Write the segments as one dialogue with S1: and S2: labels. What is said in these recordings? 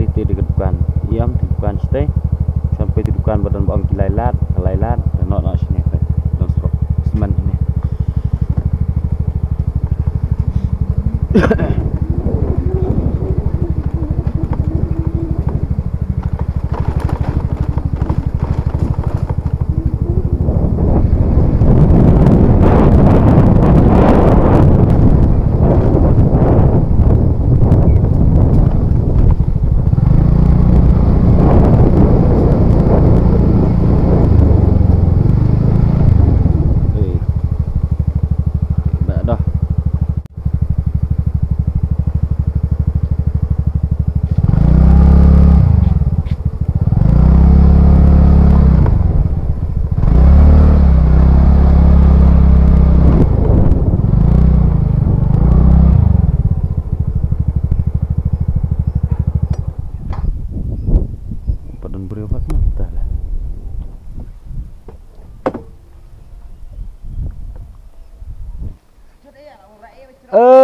S1: titi di kedukan iam di kedukan stay sampai di kedukan badan bang kilailat dan not sini kan dan strok semen ini.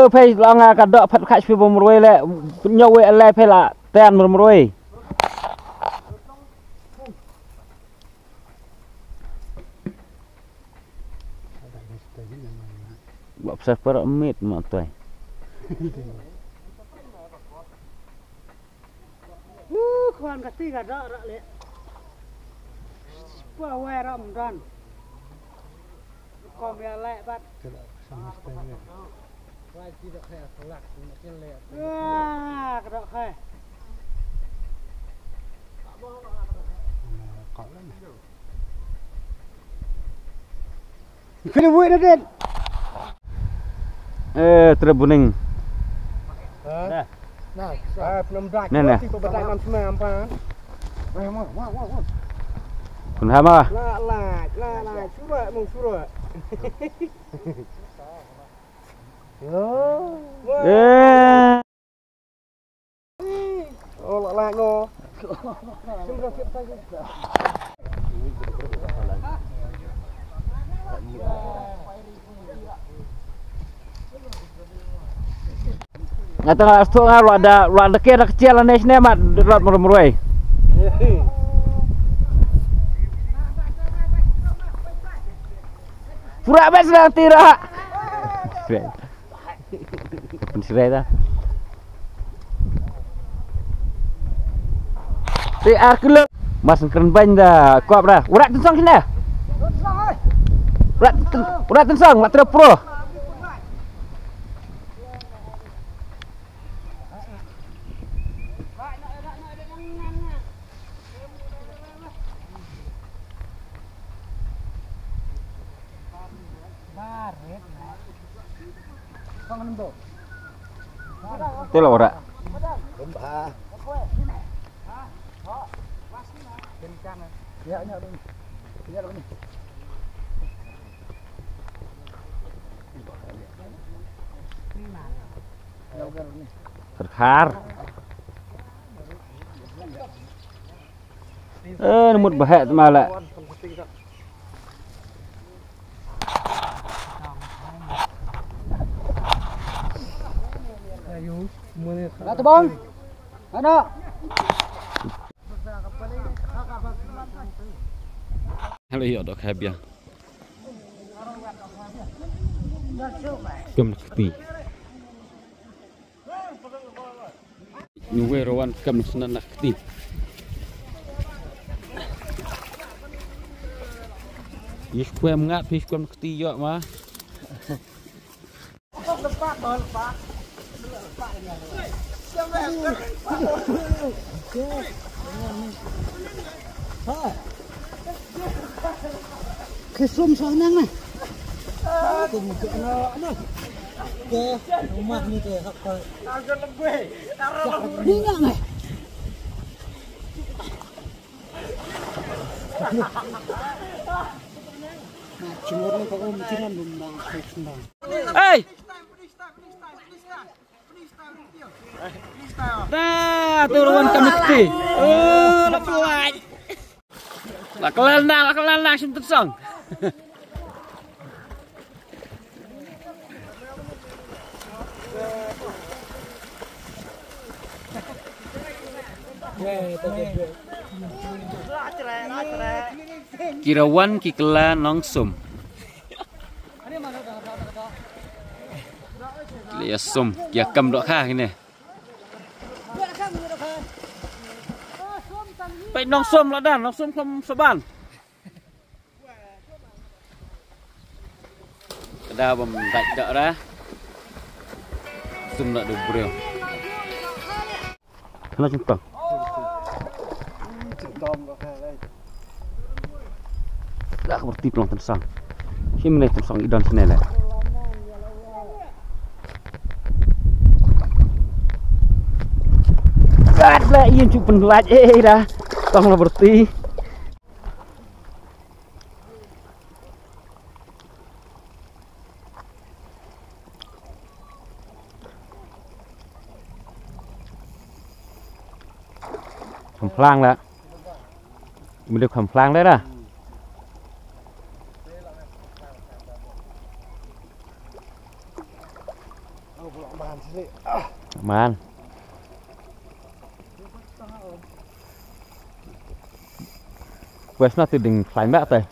S1: Phê lo ngà cả đọ phật khách phi bom ruồi lẹ nhậu về lẹ phê là ten bom ruồi bọc sạch per mít mà tuổi
S2: khoan cái tí cả đọ đọ lẹ qua que rầm rần còn về lẹ bắt cái đó khay cái vui nó đến
S1: terbuning nè kun hama
S2: là chú rồi mong chú rồi lại ngô
S1: nggak tengah tuh ada kecil nih sini mat rot meruai pura bes lah tira Sirai dah. TR kilo mas keren banyak dah. Kuat dah. Urat tensang sini. Urat tensang mak pro. Itu lah ora. Terhar. Nemut bahaya malah. Ada bang, ada. Halo ya dok habia. Kem keti. Nuwe rawan kem senan keti. Yes kue mengat pis kem keti yo mah.
S2: Kesum sanang nih. Tunggu ke ano. Ke rumah ni ke apa? Agak lebih. Ni nih. Cuma ni kau mungkin belum bang.
S1: Hey. Nah, turun kami keti. Nak pelan. Lah kelana sim tersang. Kirawan Kikela Nongsum. Lihat sum, kia cầm đọa kha cái này. Vậy nong sum là đàn, nong sum không sao ban. Đào bầm gạch đỡ ra. Sum đã được brio. Nó chúng ta. Đã không tiếp lòng tận sang. Khi mình này tận sang idon sini lah. Gạt lại yên chụp phần lại ra. Tông là berarti. Khẩm phlang đó. Mình được khẩm phlang đấy đó. Man. Wes nanti ding fly mbak teh.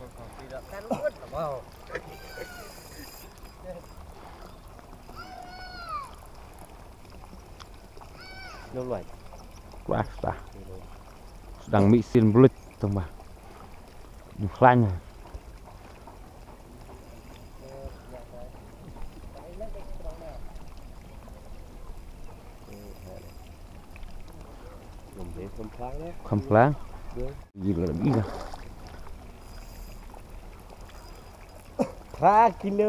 S1: Wah, sedang mixin belut tuh mbak. Ding fly nya. Khẩm phlang. Gila lebih lah.
S3: 3 kilo.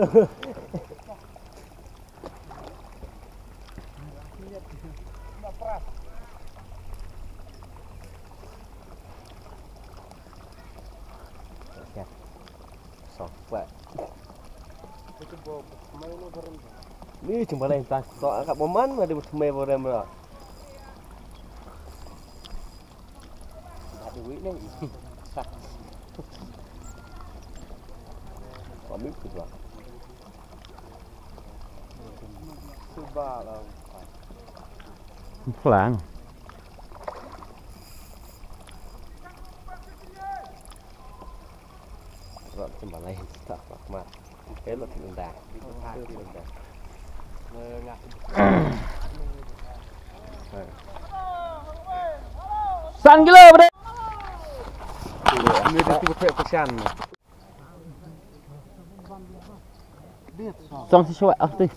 S3: Ini cuma lain tas. Soal kat Boman ada semai borem lah. Tak duit ni. Kami kedua. Subah
S1: Phlang.
S3: Rồi cuma lain tak mat. Elok tindak.
S1: San kilo bre.
S3: Ini dia tiba pesan.
S1: Song si short after.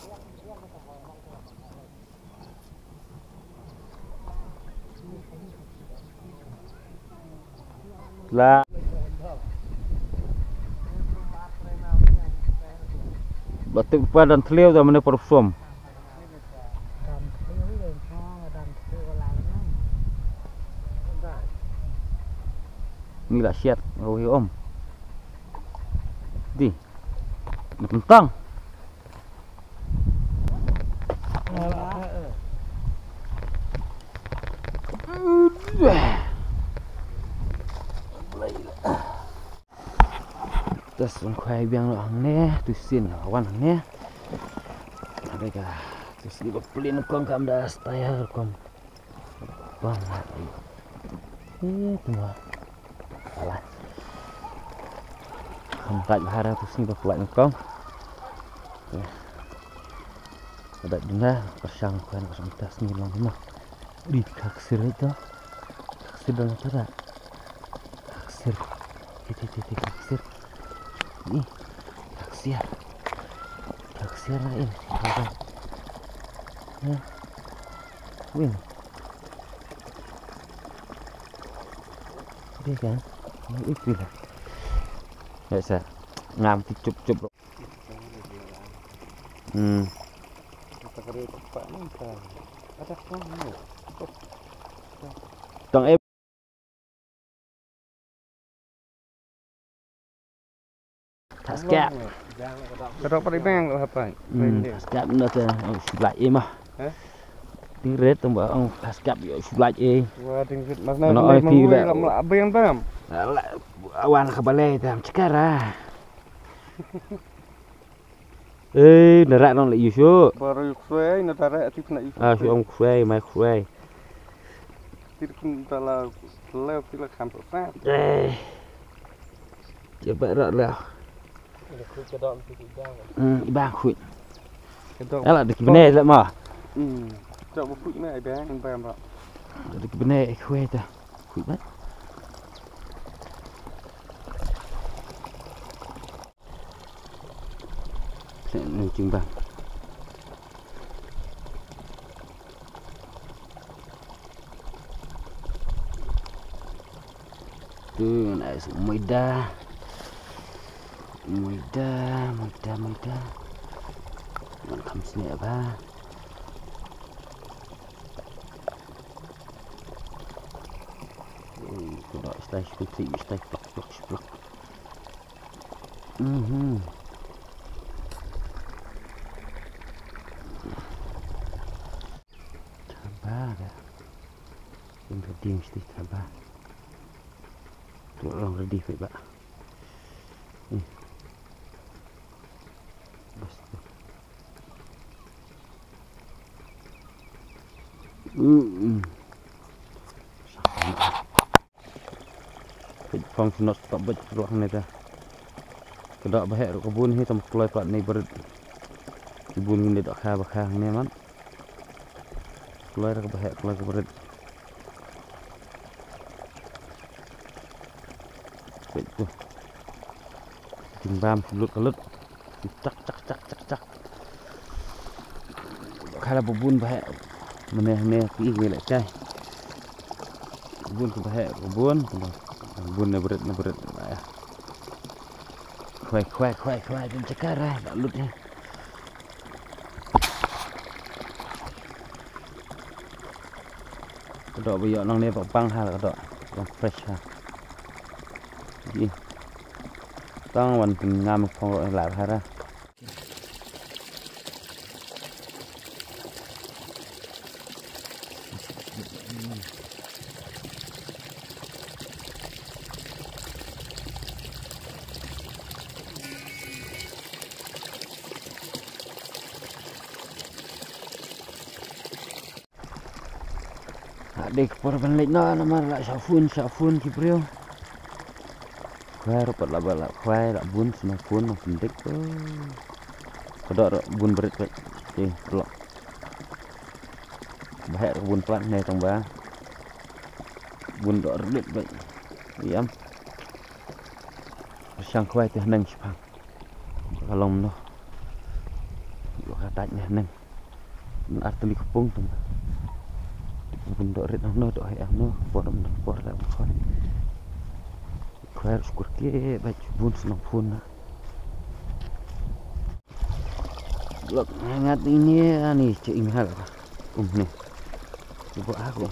S1: Lah. Batik padan teliau dah mana perform. Ni lah siat, oh om. Di. Tentang. Terus khoai biang lo hang ne, tusin awan hang ne. Mereka terus di pelin kong kam dah style kong. Bang. Tunggu. Salah. Kampat bahara terus ni buat kong. Ada dina persang kan tas ni long mah. Di kaksir itu. Kaksir dalam apa? Kaksir. Titik kaksir. Ni taksiar lain win dia kan ini itu lah biasa ngam cup tong Skap.
S3: Kedok perimeng lo apa?
S1: Skap nó sẽ lại em à. Tiếng rết tông bảo ông skap yo lại em.
S3: Wah, tinggi mas na. Nó thì vậy. Làm lạ bên tam.
S1: Lại awan khabale tam chkara. Ê, nó ra nó lại yêu.
S3: Baru xuôi, nó ra ra tiếp này.
S1: À, ông xuôi, mai xuôi.
S3: Tirkin tala leo tila kantor sa.
S1: Coba rak lah.
S3: Ada kuit kedok mesti tidak.
S1: Ibang kuit.
S3: Kedok.
S1: Alah dik bener lah mah.
S3: Cok bukut ni ada yang bayam rak.
S1: Dik bener kuit dah. Kuit mat. Sen cimbang. Tu nak mudah. Mudah. Mana sini apa? Kalau istilah seperti istilah blok. Sabar dah. Yang ready mesti sabar. Tu orang ready baik pak. Bas tu. Phong sunat tak baik ruang ni dah. Kedak bahek kebun ni tam keluar plat ni berat. Kebun ni dak kha ni man. Keluar ke bahek keluar ke berat. Baik tu. Timbam kelut. Cak. Kalau kebun bahek meneh pi ni lek cai. Kebun ke bahek kebun na berat ya. Kuai dan cekar tak lutnya. Kedok bayok nang ni pang hal kedok yang fresh ha. Ji. Tang wan ngam phong ro la ha ra. Adik korban lek na namar la syafun kibrio. Kuai rapat la kuai la bun semua pun pendik tu. Kedok bun berit baik. Okey, pelok. Bahaya bun plat ni tong ba. Bun dok redik baik. Diam. Sang kuai tu nang sepang. Kalau noh. Yo katanya nang. Arteli kepung tu. Bun dok red no dok hay no por la kuai. Kuai syukur ke baik bun senang pun. Blok hangat ini ni cik ingat apa? Ni. Cuba aku.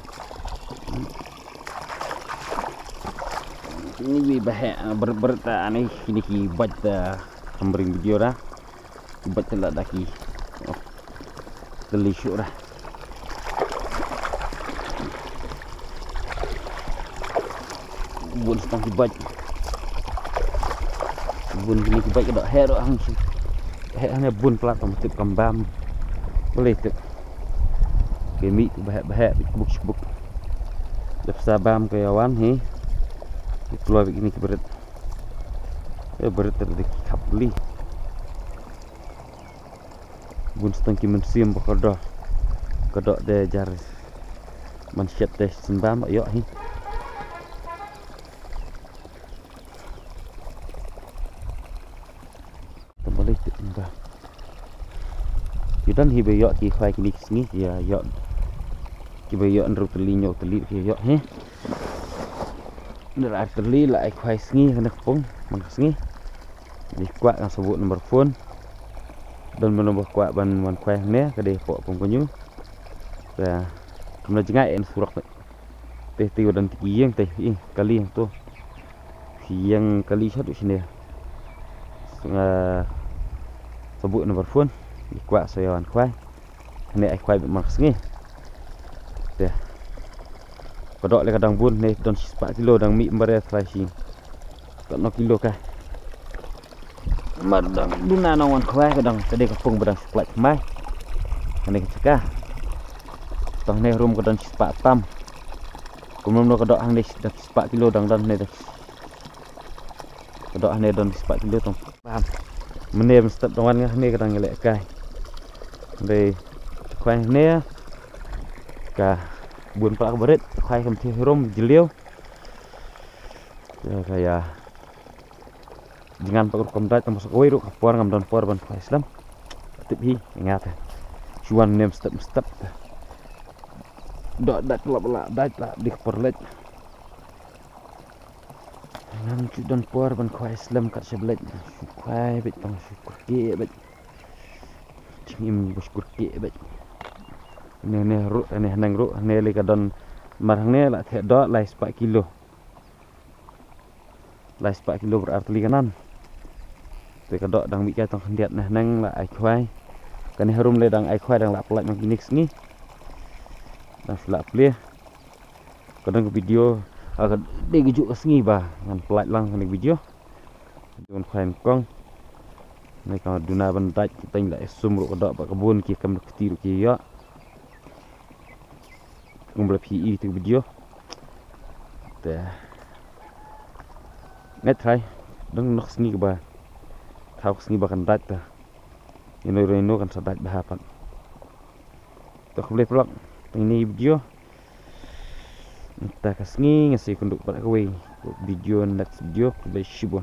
S1: Ini bi bahaya berberta ni ki baca kambing video dah. Baca lah daki. Delisuk dah. Bun setang kibat. Bun ni kibat ke dak hero hang. Hanya bun plat tip kambam. Boleh tu. Kemi tu bahak buk. Dah sabam ke awan ni. Keluar begini ke berat. Berat terdekat kap beli. Bun setang ki mensiam bekodah. Kedok dia jar mansyat teh sembam ayok ni. Dan hibe yok ki khai kini sini ya yok hibe yok nru telinyo teli ki yok he ndak teli la khai sini kena pung mang sini di kuat yang sebut nomor phone dan menambah kuat ban khai ne kade pok pung kunyu ya kemudian jengai en surak teh tiu dan tiang teh kali yang tu yang kali satu sini sebut nomor phone di kuat sayawan kuai ni ai kuai max ni deh kodok le kadang bun ni don 4 kilo dang mi mbare flashing tak 0 kilo kah madang duna nawan kuai kadang tadi kapung bedang supply mai ni kecekah tong ni room kadang 4 tam Kumum no kedok hang deh dah 4 kilo dang dan ne dah. Kedok hang dan 4 kilo tong. Paham. Menem step tawan ngah ne kadang ngelek kai. Đây khoai ne cả buồn pak berit khoai kem thi rom jeliu. Ya kayak dengan pak kom dat masuk koi ru kapor ngam don por ban khoai Islam. Tipi ingat. Cuan nem step. Dot dat la dat la di porlet. Ngam cu don por ban khoai Islam kat seblet. Khoai bet tang syukur ke bet. Cingim bersyukur ke bet. Ini ru ini nang ru ne le kadon marang ne la the dot lai 4 kilo. Lai 4 kilo berarti li kanan. Te kadok dang mi ka tong hendiat nah nang la ai khoai. Kan harum le dang ai khoai dang la pelat mang ginik ni. Dah selap play. Kadang ke video agak de gejuk sengi ba ngan pelat lang kan video. Don khoai kong. Ni ka duna ban daj kita la sum ru kadok ba kebun ki kam ketiru ki ya. Ngumpul PE tu video. Teh. Net try. Dang nak sengi ba. Tahu sengi ba kan daj ta. Ini kan sadat bahapan. Tak boleh pelak. Ini video. Kita kasih ngasih kunduk pada kowe. Video next video boleh shibun.